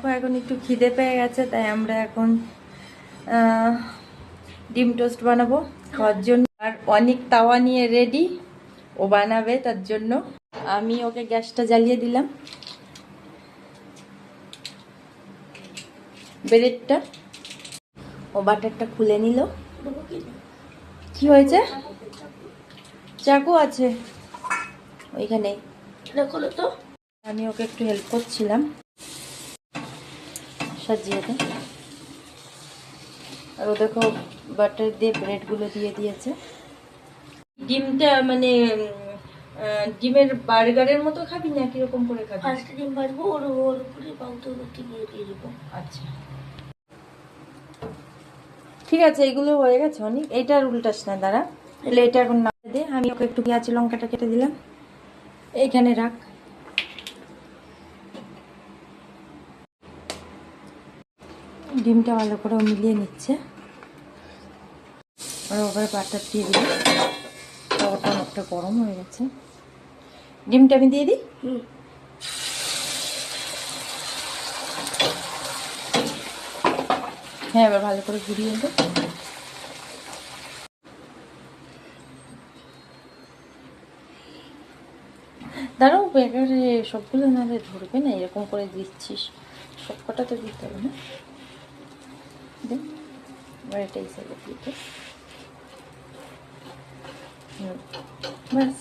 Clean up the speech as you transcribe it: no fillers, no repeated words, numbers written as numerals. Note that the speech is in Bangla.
দেখো এখন একটু খিদে পেয়ে গেছে, তাই আমরা এখন ডিম টোস্ট বানাবো খাওয়ার জন্য। আর অনেক তাওয়া নিয়ে রেডি, ও বানাবে তার জন্য। আমি ওকে গ্যাসটা জ্বালিয়ে দিলাম। ব্রেডটা ও বাটারটা খুলে নিল। কি হয়েছে? চাকু আছে ওইখানে, তো আমি ওকে একটু হেল্প করছিলাম। সাজিয়ে দে। আর ও দেখো বাটার দিয়ে ব্রেডগুলো দিয়ে দিয়েছে। ডিমটা মানে ডিমের বার্গারের মতো খাবি না কিরকম করে খাবি? ফার্স্ট ডিম ভাজবো, ওর উপরে পাউতো রুটি দিয়ে দেবো। আচ্ছা ঠিক আছে, এগুলো হয়ে গেছে অনেক। এইটা আর উল্টাস না, দাঁড়া। তাহলে এটা এখন না দে, আমি ওকে একটু পেঁয়াজ লঙ্কাটা কেটে দিলাম। এইখানে রাখ। ডিমটা ভালো করে মিলিয়ে নিচ্ছে। আর ওপরে বাটার দিয়ে দিই। তাওয়াটা অনেকটা গরম হয়ে গেছে। ডিমটা আমি দিয়ে দিই। হ্যাঁ, এবার ভালো করে ঘুরিয়ে দেব। দাঁড়াও, বেকারে সবগুলো নাহলে ধরবে না। এরকম করে দিচ্ছিস, সব কটা তো দিতে হবে না। এবার এটা হিসাবে দিতে ব্যাস।